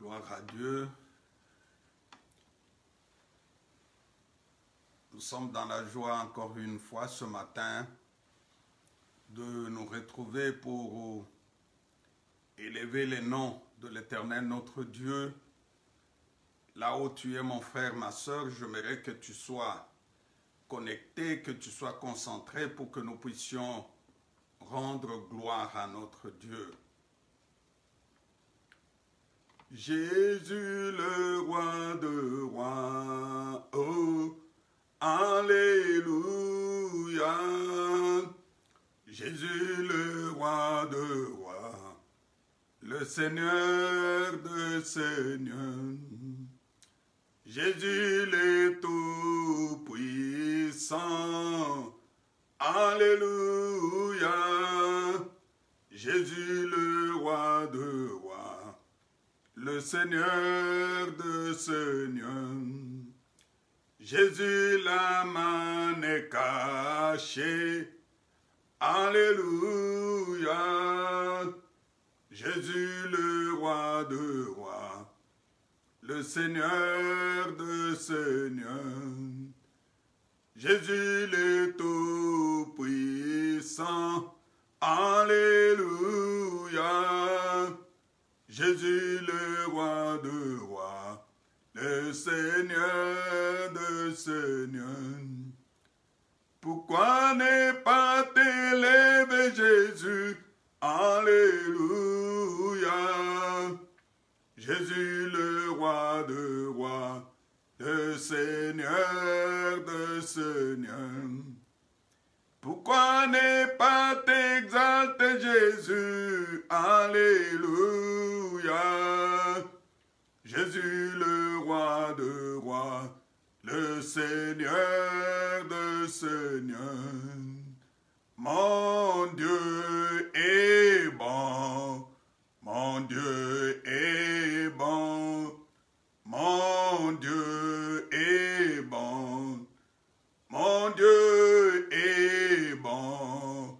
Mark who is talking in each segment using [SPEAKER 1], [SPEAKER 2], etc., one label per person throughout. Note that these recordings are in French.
[SPEAKER 1] Gloire à Dieu. Nous sommes dans la joie encore une fois ce matin de nous retrouver pour élever les noms de l'Éternel notre Dieu. Là où tu es mon frère, ma soeur, j'aimerais que tu sois connecté, que tu sois concentré pour que nous puissions rendre gloire à notre Dieu. Jésus le roi de rois, oh, alléluia. Jésus le roi de rois, le Seigneur de seigneurs. Jésus le tout-puissant, alléluia. Jésus le roi de rois, le Seigneur de seigneurs. Jésus la main est cachée, alléluia. Jésus le roi de rois, le Seigneur de seigneurs. Jésus le tout-puissant, alléluia. Jésus le roi de rois, le Seigneur de seigneurs. Pourquoi ne pas t'élever, Jésus? Alléluia. Jésus le roi de rois, le Seigneur de seigneurs. Pourquoi ne pas t'exalter, Jésus? Alléluia. Jésus le roi de rois, le Seigneur de seigneurs. Mon Dieu est bon, mon Dieu est bon, mon Dieu est bon, mon Dieu est bon,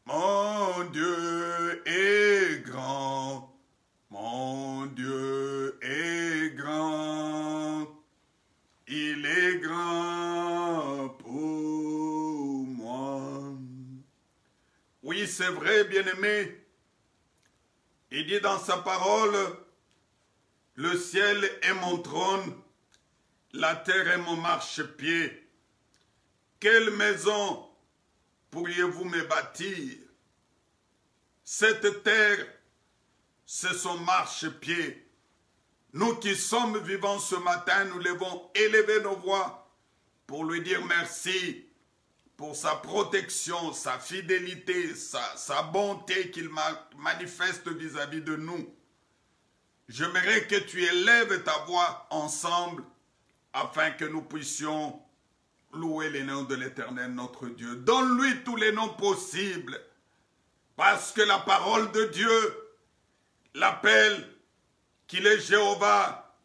[SPEAKER 1] mon Dieu est grand, mon Dieu est grand, il est grand pour moi. Oui, c'est vrai, bien-aimé. Il dit dans sa parole, le ciel est mon trône, la terre est mon marchepied. Quelle maison pourriez-vous me bâtir? Cette terre, c'est son marchepied. Nous qui sommes vivants ce matin, nous devons élever nos voix pour lui dire merci pour sa protection, sa fidélité, sa bonté qu'il manifeste vis-à-vis de nous. J'aimerais que tu élèves ta voix ensemble afin que nous puissions louer les noms de l'Éternel notre Dieu. Donne-lui tous les noms possibles, parce que la parole de Dieu l'appelle qu'il est Jéhovah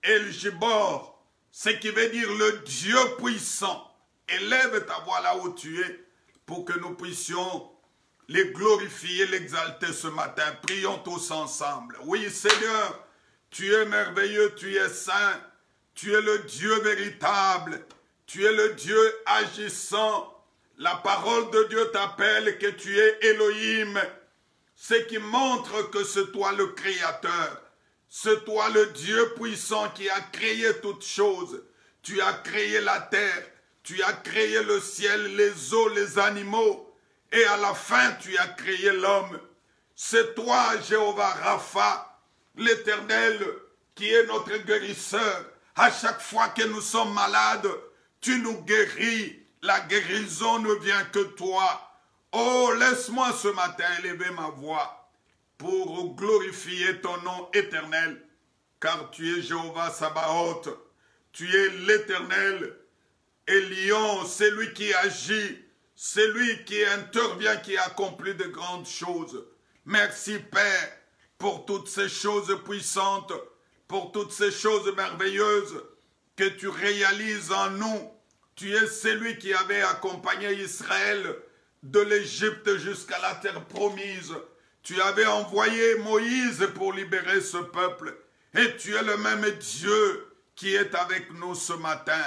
[SPEAKER 1] El Gibor, ce qui veut dire le Dieu puissant. Élève ta voix là où tu es pour que nous puissions les glorifier, l'exalter ce matin. Prions tous ensemble. Oui, Seigneur, tu es merveilleux, tu es saint, tu es le Dieu véritable, tu es le Dieu agissant. La parole de Dieu t'appelle que tu es Elohim, ce qui montre que c'est toi le Créateur, c'est toi le Dieu puissant qui a créé toutes choses. Tu as créé la terre, tu as créé le ciel, les eaux, les animaux, et à la fin, tu as créé l'homme. C'est toi, Jéhovah Rapha, l'Éternel, qui est notre guérisseur. À chaque fois que nous sommes malades, tu nous guéris. La guérison ne vient que toi. Oh, laisse-moi ce matin élever ma voix pour glorifier ton nom éternel, car tu es Jéhovah Sabaoth. Tu es l'Éternel. Elion, c'est lui qui agit, c'est lui qui intervient, qui accomplit de grandes choses. Merci Père pour toutes ces choses puissantes, pour toutes ces choses merveilleuses que tu réalises en nous. Tu es celui qui avait accompagné Israël de l'Égypte jusqu'à la terre promise. Tu avais envoyé Moïse pour libérer ce peuple. Et tu es le même Dieu qui est avec nous ce matin.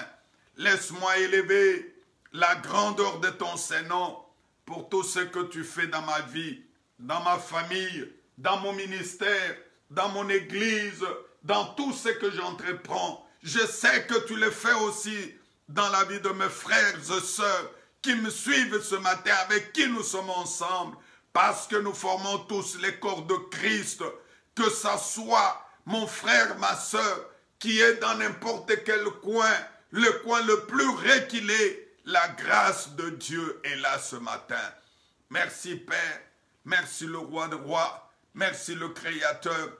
[SPEAKER 1] Laisse-moi élever la grandeur de ton Saint-Nom pour tout ce que tu fais dans ma vie, dans ma famille, dans mon ministère, dans mon église, dans tout ce que j'entreprends. Je sais que tu le fais aussi dans la vie de mes frères et sœurs qui me suivent ce matin, avec qui nous sommes ensemble, parce que nous formons tous les corps de Christ. Que ça soit mon frère, ma sœur, qui est dans n'importe quel coin, le coin le plus reculé, la grâce de Dieu est là ce matin. Merci Père, merci le roi des rois, merci le Créateur.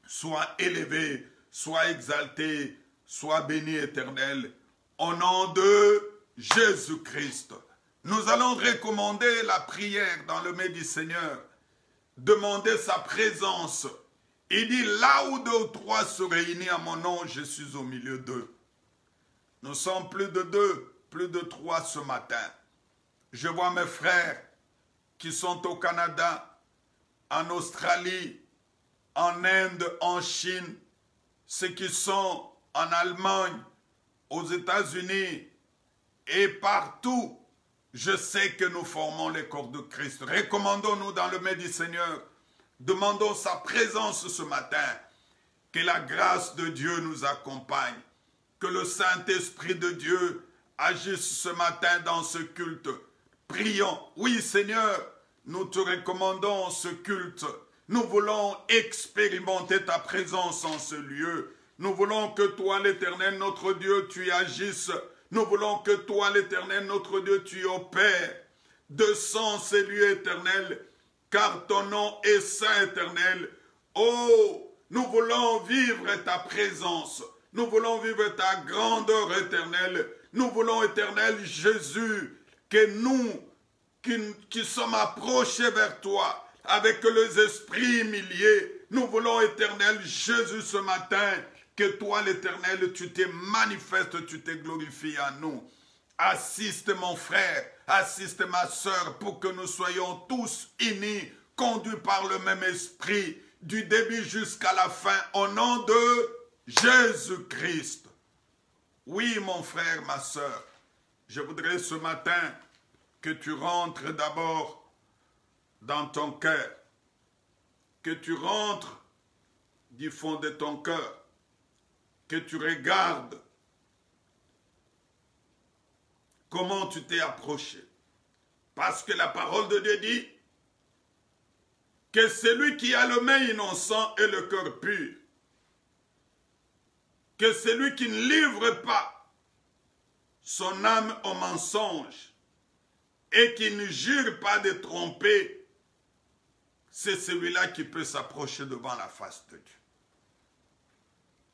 [SPEAKER 1] Sois élevé, sois exalté, sois béni éternel. Au nom de Jésus-Christ, nous allons recommander la prière dans le nom du Seigneur. Demander sa présence. Il dit, là où 2 ou 3 se réunissent à mon nom, je suis au milieu d'eux. Nous sommes plus de 2, plus de 3 ce matin. Je vois mes frères qui sont au Canada, en Australie, en Inde, en Chine, ceux qui sont en Allemagne, aux États-Unis et partout. Je sais que nous formons les corps de Christ. Recommandons-nous dans le nom du Seigneur. Demandons sa présence ce matin. Que la grâce de Dieu nous accompagne. Que le Saint-Esprit de Dieu agisse ce matin dans ce culte. Prions. Oui, Seigneur, nous te recommandons ce culte. Nous voulons expérimenter ta présence en ce lieu. Nous voulons que toi, l'Éternel, notre Dieu, tu agisses. Nous voulons que toi, l'Éternel, notre Dieu, tu opères. Descends ces lieux éternels, car ton nom est saint éternel. Oh, nous voulons vivre ta présence. Nous voulons vivre ta grandeur éternelle. Nous voulons, éternel Jésus, que nous, qui sommes approchés vers toi, avec les esprits humiliés, nous voulons, éternel Jésus, ce matin, que toi, l'Éternel, tu te manifestes, tu te glorifies à nous. Assiste mon frère, assiste ma soeur, pour que nous soyons tous unis, conduits par le même esprit, du début jusqu'à la fin, au nom de Jésus-Christ. Oui, mon frère, ma soeur, je voudrais ce matin que tu rentres d'abord dans ton cœur, que tu rentres du fond de ton cœur, que tu regardes comment tu t'es approché. Parce que la parole de Dieu dit que celui qui a le main innocent et le cœur pur, que celui qui ne livre pas son âme au mensonge et qui ne jure pas de tromper, c'est celui-là qui peut s'approcher devant la face de Dieu.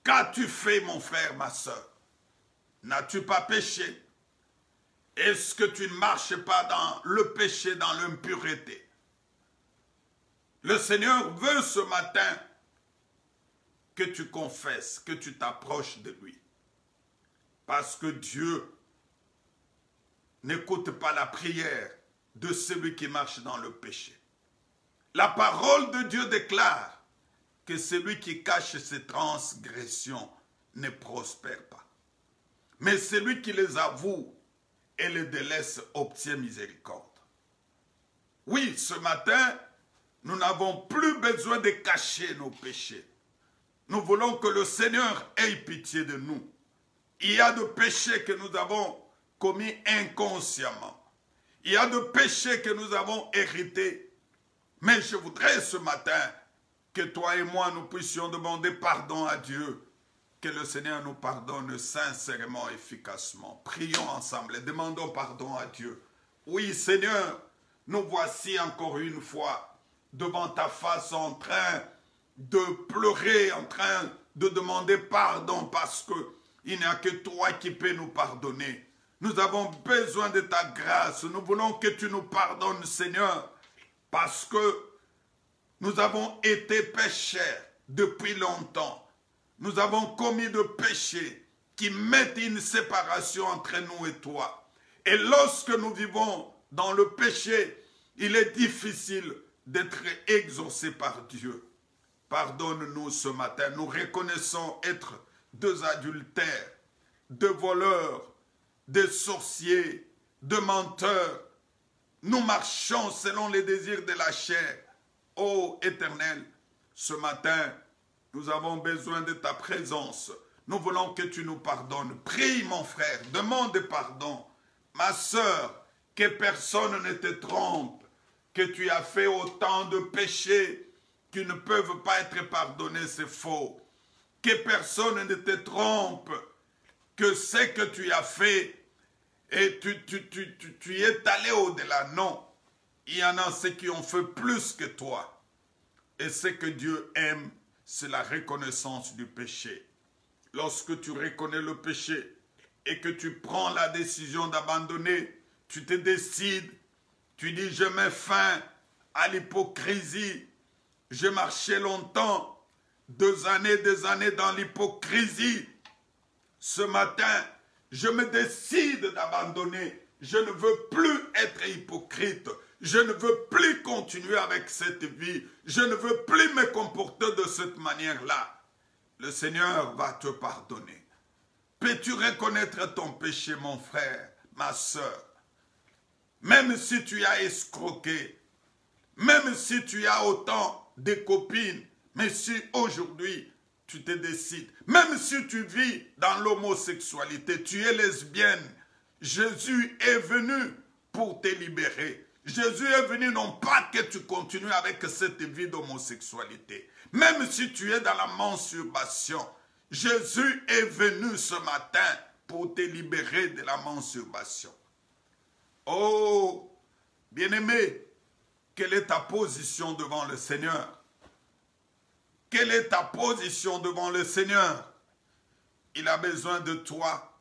[SPEAKER 1] Qu'as-tu fait, mon frère, ma soeur? N'as-tu pas péché? Est-ce que tu ne marches pas dans le péché, dans l'impureté? Le Seigneur veut ce matin que tu confesses, que tu t'approches de lui. Parce que Dieu n'écoute pas la prière de celui qui marche dans le péché. La parole de Dieu déclare que celui qui cache ses transgressions ne prospère pas. Mais celui qui les avoue et les délaisse obtient miséricorde. Oui, ce matin, nous n'avons plus besoin de cacher nos péchés. Nous voulons que le Seigneur ait pitié de nous. Il y a de péchés que nous avons commis inconsciemment. Il y a de péchés que nous avons hérités. Mais je voudrais ce matin que toi et moi, nous puissions demander pardon à Dieu. Que le Seigneur nous pardonne sincèrement, efficacement. Prions ensemble et demandons pardon à Dieu. Oui, Seigneur, nous voici encore une fois devant ta face en train de pleurer, en train de demander pardon parce qu'il n'y a que toi qui peux nous pardonner. Nous avons besoin de ta grâce. Nous voulons que tu nous pardonnes, Seigneur, parce que nous avons été pécheurs depuis longtemps. Nous avons commis de péchés qui mettent une séparation entre nous et toi. Et lorsque nous vivons dans le péché, il est difficile d'être exaucé par Dieu. Pardonne-nous ce matin. Nous reconnaissons être deux adultères, deux voleurs, des sorciers, deux menteurs. Nous marchons selon les désirs de la chair. Ô Éternel, ce matin, nous avons besoin de ta présence. Nous voulons que tu nous pardonnes. Prie, mon frère, demande pardon. Ma sœur, que personne ne te trompe, que tu as fait autant de péchés qui ne peuvent pas être pardonnés, c'est faux. Que personne ne te trompe, que ce que tu as fait, et tu es allé au-delà. Non, il y en a ceux qui ont fait plus que toi. Et ce que Dieu aime, c'est la reconnaissance du péché. Lorsque tu reconnais le péché et que tu prends la décision d'abandonner, tu te décides, tu dis je mets fin à l'hypocrisie. J'ai marché longtemps, des années dans l'hypocrisie. Ce matin, je me décide d'abandonner. Je ne veux plus être hypocrite. Je ne veux plus continuer avec cette vie. Je ne veux plus me comporter de cette manière-là. Le Seigneur va te pardonner. Peux-tu reconnaître ton péché, mon frère, ma sœur? Même si tu as escroqué, même si tu as autant de copines, mais si aujourd'hui tu te décides, même si tu vis dans l'homosexualité, tu es lesbienne, Jésus est venu pour te libérer. Jésus est venu non pas que tu continues avec cette vie d'homosexualité. Même si tu es dans la masturbation, Jésus est venu ce matin pour te libérer de la masturbation. Oh, bien-aimé, quelle est ta position devant le Seigneur? Quelle est ta position devant le Seigneur? Il a besoin de toi.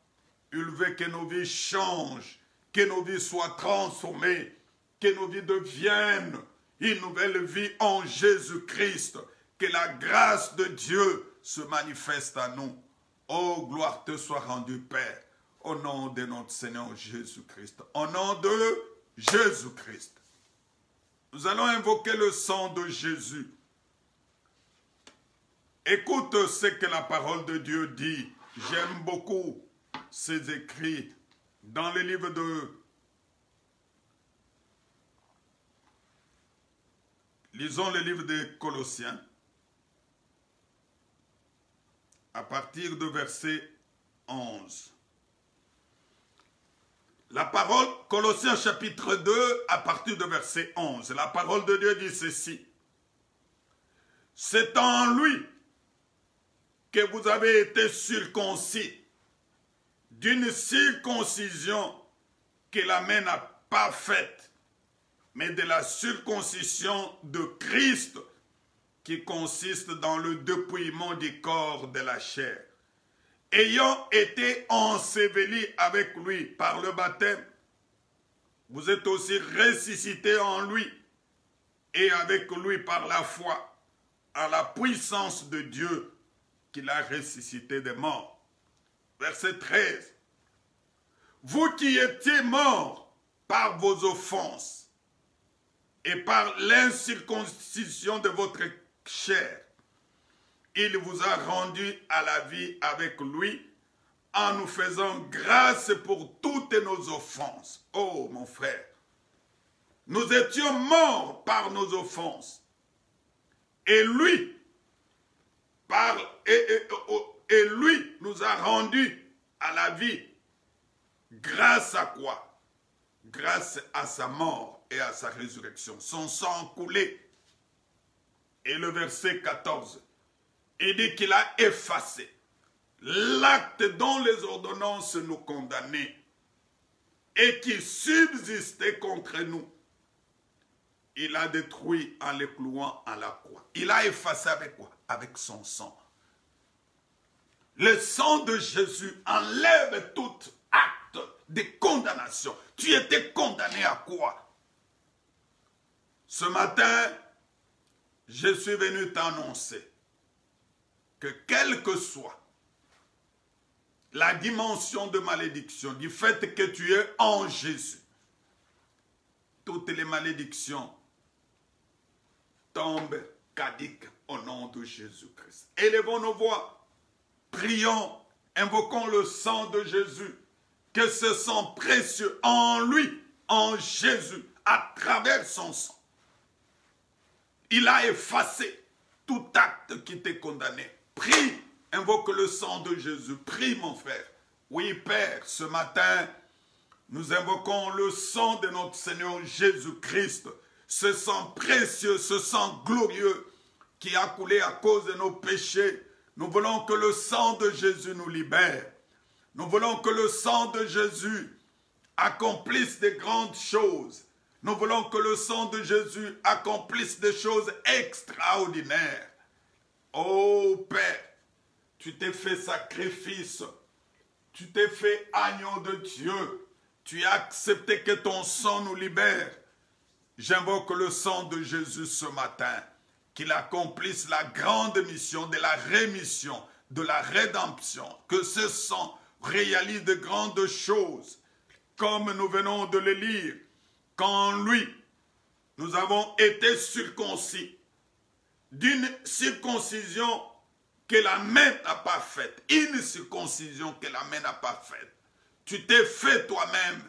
[SPEAKER 1] Il veut que nos vies changent, que nos vies soient transformées, que nos vies deviennent une nouvelle vie en Jésus-Christ. Que la grâce de Dieu se manifeste à nous. Oh, gloire te soit rendue, Père, au nom de notre Seigneur Jésus-Christ. Au nom de Jésus-Christ. Nous allons invoquer le sang de Jésus. Écoute ce que la parole de Dieu dit. J'aime beaucoup ces écrits dans le livre de... Lisons le livre des Colossiens, à partir de verset 11. La parole, Colossiens chapitre 2, à partir de verset 11. La parole de Dieu dit ceci. C'est en lui que vous avez été circoncis, d'une circoncision que la main n'a pas faite, mais de la circoncision de Christ, qui consiste dans le dépouillement du corps de la chair. Ayant été ensevelis avec lui par le baptême, vous êtes aussi ressuscités en lui et avec lui par la foi, à la puissance de Dieu qui l'a ressuscité des morts. Verset 13. Vous qui étiez morts par vos offenses et par l'incirconcision de votre chair, il vous a rendu à la vie avec lui en nous faisant grâce pour toutes nos offenses. Oh mon frère, nous étions morts par nos offenses et lui, lui nous a rendus à la vie. Grâce à quoi? Grâce à sa mort et à sa résurrection. Son sang coulé. Et le verset 14, il dit qu'il a effacé l'acte dont les ordonnances nous condamnaient et qui subsistait contre nous. Il a détruit en les clouant à la croix. Il a effacé avec quoi? Avec son sang. Le sang de Jésus enlève tout acte de condamnation. Tu étais condamné à quoi? Ce matin, je suis venu t'annoncer que quelle que soit la dimension de malédiction du fait que tu es en Jésus, toutes les malédictions tombent caduques au nom de Jésus-Christ. Élevons nos voix, prions, invoquons le sang de Jésus, que ce sang précieux en lui, en Jésus, à travers son sang, il a effacé tout acte qui t'est condamné. Prie, invoque le sang de Jésus. Prie, mon frère. Oui, Père, ce matin, nous invoquons le sang de notre Seigneur Jésus-Christ. Ce sang précieux, ce sang glorieux qui a coulé à cause de nos péchés. Nous voulons que le sang de Jésus nous libère. Nous voulons que le sang de Jésus accomplisse de grandes choses. Nous voulons que le sang de Jésus accomplisse des choses extraordinaires. Oh Père, tu t'es fait sacrifice. Tu t'es fait agneau de Dieu. Tu as accepté que ton sang nous libère. J'invoque le sang de Jésus ce matin, qu'il accomplisse la grande mission de la rémission, de la rédemption, que ce sang réalise de grandes choses, comme nous venons de le lire. Qu'en lui, nous avons été circoncis, d'une circoncision que la main n'a pas faite, une circoncision que la main n'a pas faite. Tu t'es fait toi-même,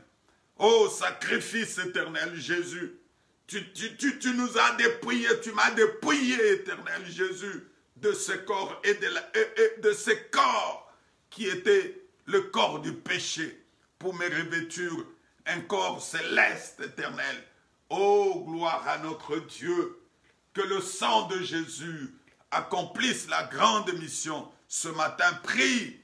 [SPEAKER 1] ô sacrifice éternel Jésus. Tu nous as dépouillé, tu m'as dépouillé éternel Jésus de ce corps et de ce corps qui était le corps du péché pour me revêtir un corps céleste éternel. Oh, gloire à notre Dieu, que le sang de Jésus accomplisse la grande mission. Ce matin, prie,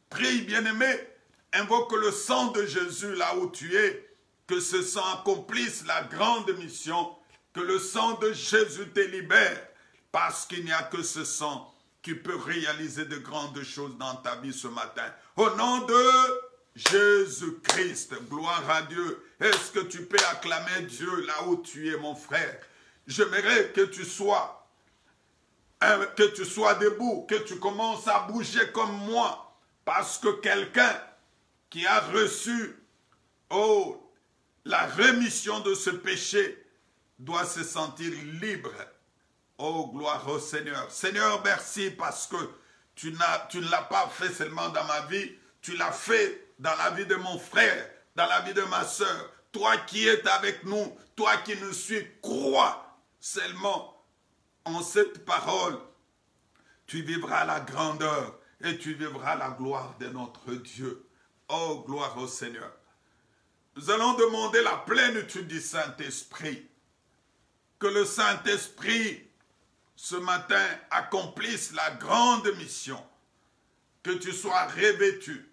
[SPEAKER 1] prie bien-aimé, invoque le sang de Jésus là où tu es, que ce sang accomplisse la grande mission, que le sang de Jésus te libère, parce qu'il n'y a que ce sang qui peut réaliser de grandes choses dans ta vie ce matin. Au nom de Jésus-Christ, gloire à Dieu. Est-ce que tu peux acclamer Dieu là où tu es, mon frère? J'aimerais que tu sois debout, que tu commences à bouger comme moi, parce que quelqu'un qui a reçu, la rémission de ce péché doit se sentir libre. Oh, gloire au Seigneur. Seigneur, merci parce que tu ne l'as pas fait seulement dans ma vie, tu l'as fait dans la vie de mon frère, dans la vie de ma soeur. Toi qui es avec nous, toi qui nous suis, crois seulement en cette parole. Tu vivras la grandeur et tu vivras la gloire de notre Dieu. Oh, gloire au Seigneur. Nous allons demander la plénitude du Saint-Esprit. Que le Saint-Esprit, ce matin, accomplisse la grande mission. Que tu sois revêtu.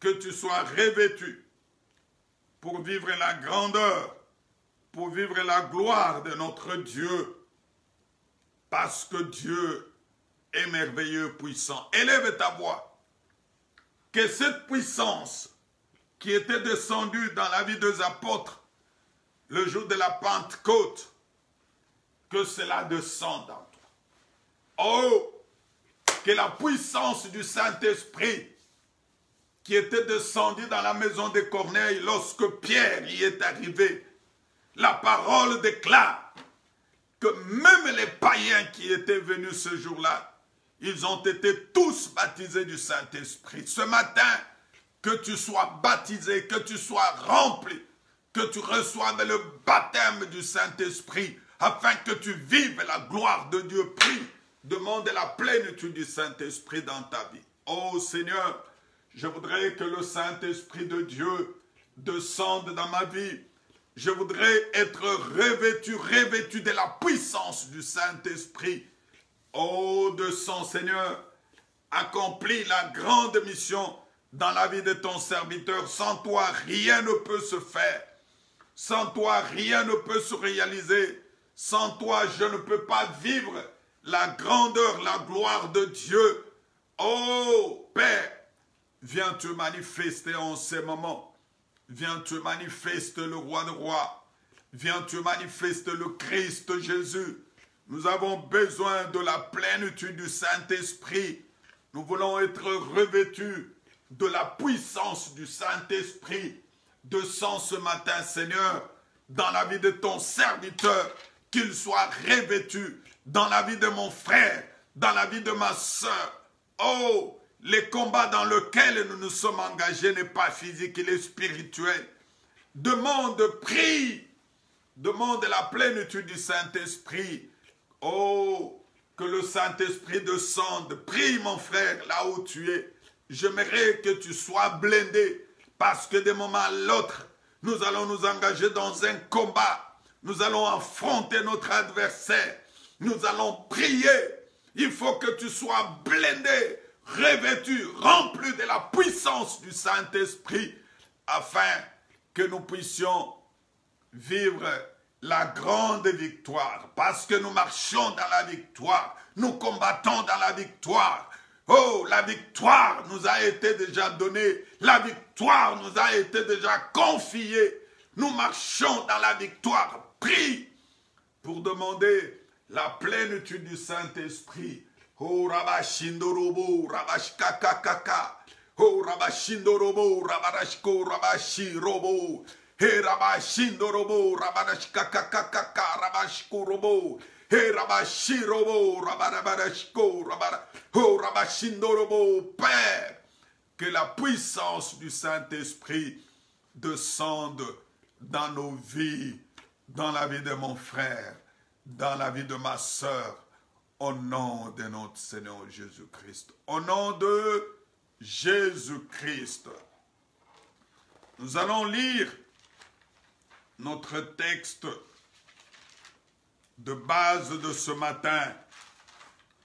[SPEAKER 1] Que tu sois revêtu pour vivre la grandeur, pour vivre la gloire de notre Dieu. Parce que Dieu est merveilleux, puissant. Élève ta voix. Que cette puissance qui était descendue dans la vie des apôtres le jour de la Pentecôte, que cela descende en toi. Oh, que la puissance du Saint-Esprit qui était descendu dans la maison de Corneille lorsque Pierre y est arrivé, la parole déclare que même les païens qui étaient venus ce jour-là, ils ont été tous baptisés du Saint-Esprit. Ce matin, que tu sois baptisé, que tu sois rempli, que tu reçoives le baptême du Saint-Esprit, afin que tu vives la gloire de Dieu. Prie, demande la plénitude du Saint-Esprit dans ta vie. Oh Seigneur, je voudrais que le Saint-Esprit de Dieu descende dans ma vie. Je voudrais être revêtu de la puissance du Saint-Esprit. Oh, de son Seigneur, accomplis la grande mission dans la vie de ton serviteur. Sans toi, rien ne peut se faire. Sans toi, rien ne peut se réaliser. Sans toi, je ne peux pas vivre la grandeur, la gloire de Dieu. Oh, Père, viens te manifester en ces moments. Viens te manifester le roi de rois. Viens te manifester le Christ Jésus. Nous avons besoin de la plénitude du Saint-Esprit. Nous voulons être revêtus de la puissance du Saint-Esprit. Descends ce matin, Seigneur, dans la vie de ton serviteur, qu'il soit revêtu dans la vie de mon frère, dans la vie de ma soeur. Oh, les combats dans lesquels nous nous sommes engagés n'est pas physique, il est spirituel. Demande, prie, demande la plénitude du Saint-Esprit. Oh, que le Saint-Esprit descende. Prie mon frère, là où tu es. J'aimerais que tu sois blindé, parce que d'un moment à l'autre, nous allons nous engager dans un combat. Nous allons affronter notre adversaire. Nous allons prier. Il faut que tu sois blindé, revêtu, rempli de la puissance du Saint-Esprit, afin que nous puissions vivre la grande victoire. Parce que nous marchons dans la victoire. Nous combattons dans la victoire. Oh, la victoire nous a été déjà donnée. La victoire nous a été déjà confiée. Nous marchons dans la victoire. Prie pour demander la plénitude du Saint-Esprit. Oh, Rabashindorobo, Rabashkakakaka. Oh, Rabashindorobo, Rabashko, Rabashirobo. He Rabashindorobo, Rabashkakakaka, Rabashkurobo. He Rabashirobo, Rabarabashko, Oh, Rabashindorobo, Père, que la puissance du Saint-Esprit descende dans nos vies, dans la vie de mon frère, dans la vie de ma sœur, au nom de notre Seigneur Jésus-Christ. Au nom de Jésus-Christ. Nous allons lire notre texte de base de ce matin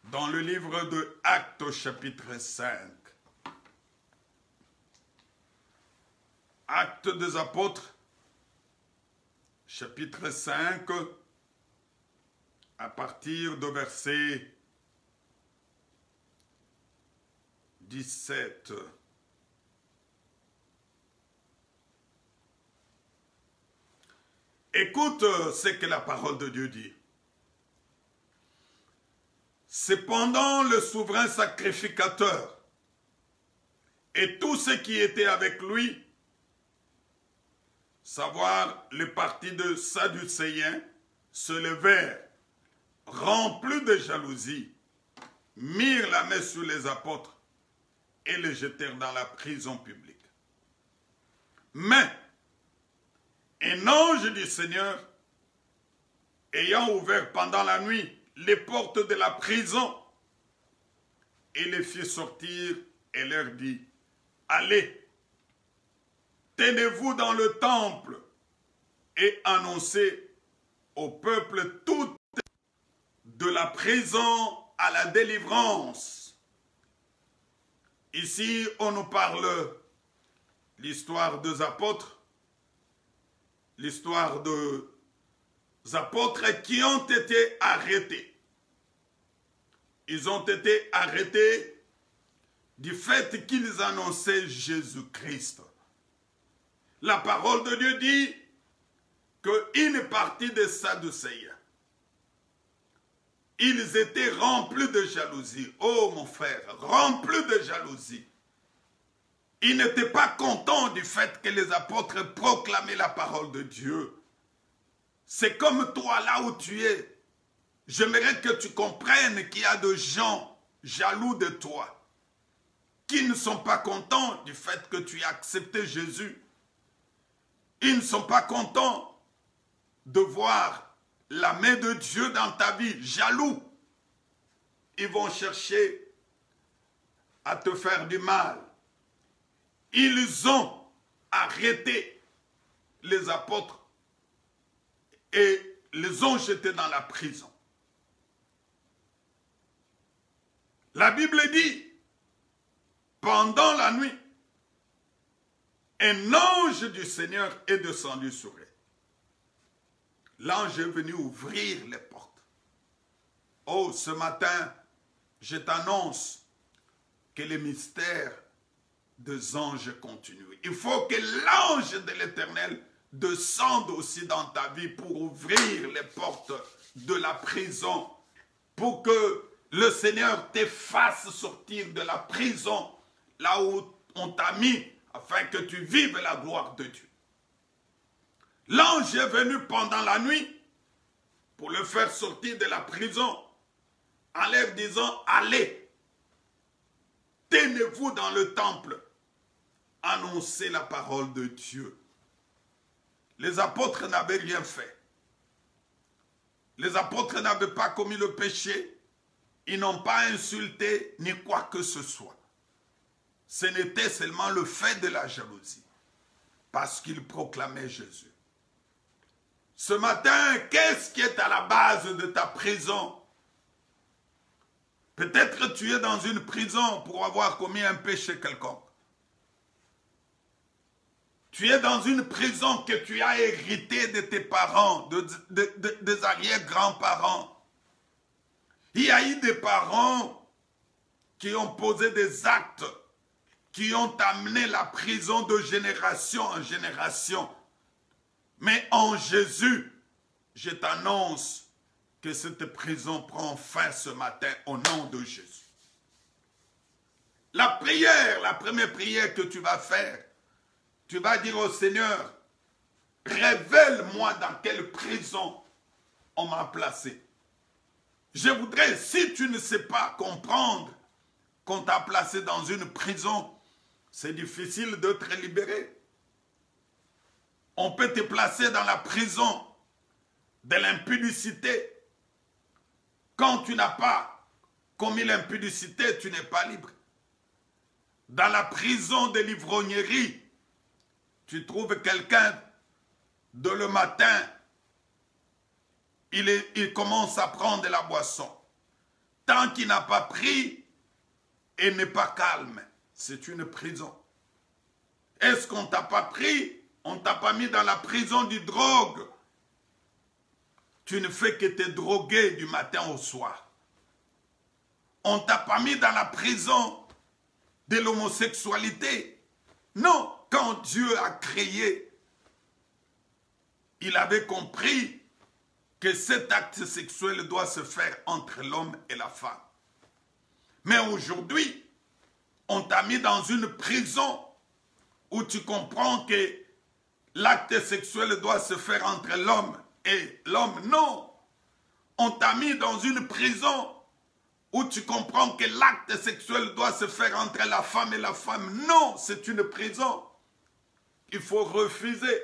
[SPEAKER 1] dans le livre de Actes chapitre 5. Actes des apôtres chapitre 5 à partir de verset 17. Écoute ce que la parole de Dieu dit. Cependant, le souverain sacrificateur et tous ceux qui étaient avec lui, savoir le parti de Sadducéens, se levèrent, remplis de jalousie, mirent la main sur les apôtres et les jetèrent dans la prison publique. Mais un ange du Seigneur, ayant ouvert pendant la nuit les portes de la prison, il les fit sortir et leur dit, allez, tenez-vous dans le temple et annoncez au peuple tout de la prison à la délivrance. Ici, on nous parle l'histoire des apôtres, l'histoire des apôtres qui ont été arrêtés. Ils ont été arrêtés du fait qu'ils annonçaient Jésus-Christ. La parole de Dieu dit qu'une partie des Sadducéens, ils étaient remplis de jalousie. Oh mon frère, remplis de jalousie. Ils n'étaient pas contents du fait que les apôtres proclamaient la parole de Dieu. C'est comme toi là où tu es. J'aimerais que tu comprennes qu'il y a des gens jaloux de toi, qui ne sont pas contents du fait que tu aies accepté Jésus. Ils ne sont pas contents de voir la main de Dieu dans ta vie, jaloux. Ils vont chercher à te faire du mal. Ils ont arrêté les apôtres et les ont jetés dans la prison. La Bible dit, pendant la nuit, un ange du Seigneur est descendu sur eux. L'ange est venu ouvrir les portes. Oh, ce matin, je t'annonce que le mystère des anges continue. Il faut que l'ange de l'Éternel descende aussi dans ta vie pour ouvrir les portes de la prison, pour que le Seigneur te fasse sortir de la prison, là où on t'a mis, afin que tu vives la gloire de Dieu. L'ange est venu pendant la nuit pour le faire sortir de la prison. frères disant, allez, tenez-vous dans le temple, annoncez la parole de Dieu. Les apôtres n'avaient rien fait. Les apôtres n'avaient pas commis le péché. Ils n'ont pas insulté ni quoi que ce soit. Ce n'était seulement le fait de la jalousie. Parce qu'ils proclamaient Jésus. Ce matin, qu'est-ce qui est à la base de ta prison? Peut-être que tu es dans une prison pour avoir commis un péché quelconque. Tu es dans une prison que tu as hérité de tes parents, des arrière-grands-parents. Il y a eu des parents qui ont posé des actes qui ont amené la prison de génération en génération. Mais en Jésus, je t'annonce que cette prison prend fin ce matin au nom de Jésus. La prière, la première prière que tu vas faire, tu vas dire au Seigneur, révèle-moi dans quelle prison on m'a placé. Je voudrais, si tu ne sais pas comprendre qu'on t'a placé dans une prison, c'est difficile de te libérer. On peut te placer dans la prison de l'impudicité. Quand tu n'as pas commis l'impudicité, tu n'es pas libre. Dans la prison de l'ivrognerie, tu trouves quelqu'un de le matin, il commence à prendre de la boisson. Tant qu'il n'a pas pris, il n'est pas calme. C'est une prison. Est-ce qu'on ne t'a pas pris? On ne t'a pas mis dans la prison du drogue. Tu ne fais que te droguer du matin au soir. On ne t'a pas mis dans la prison de l'homosexualité. Non, quand Dieu a créé, il avait compris que cet acte sexuel doit se faire entre l'homme et la femme. Mais aujourd'hui, on t'a mis dans une prison où tu comprends que l'acte sexuel doit se faire entre l'homme et l'homme. Non, on t'a mis dans une prison où tu comprends que l'acte sexuel doit se faire entre la femme et la femme. Non, c'est une prison. Il faut refuser.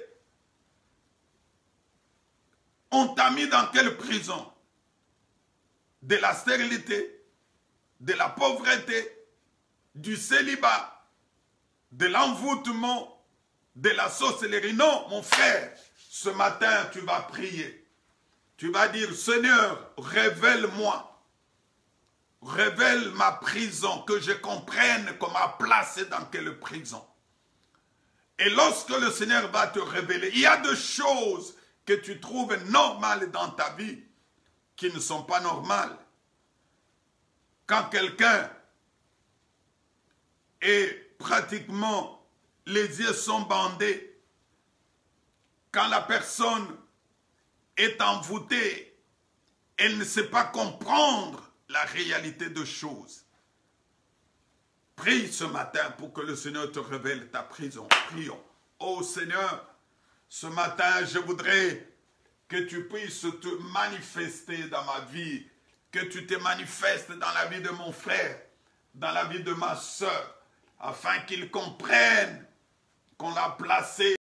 [SPEAKER 1] On t'a mis dans quelle prison? De la stérilité, de la pauvreté, du célibat, de l'envoûtement, de la sorcellerie. Non, mon frère, ce matin, tu vas prier. Tu vas dire, Seigneur, révèle-moi. Révèle ma prison, que je comprenne qu'on m'a placé dans quelle prison. Et lorsque le Seigneur va te révéler, il y a des choses que tu trouves normales dans ta vie qui ne sont pas normales. Quand quelqu'un est pratiquement, les yeux sont bandés, quand la personne est envoûtée, elle ne sait pas comprendre la réalité des choses. Prie ce matin pour que le Seigneur te révèle ta prison. Prions. Oh Seigneur, ce matin, je voudrais que tu puisses te manifester dans ma vie, que tu te manifestes dans la vie de mon frère, dans la vie de ma soeur, afin qu'ils comprennent qu'on l'a placé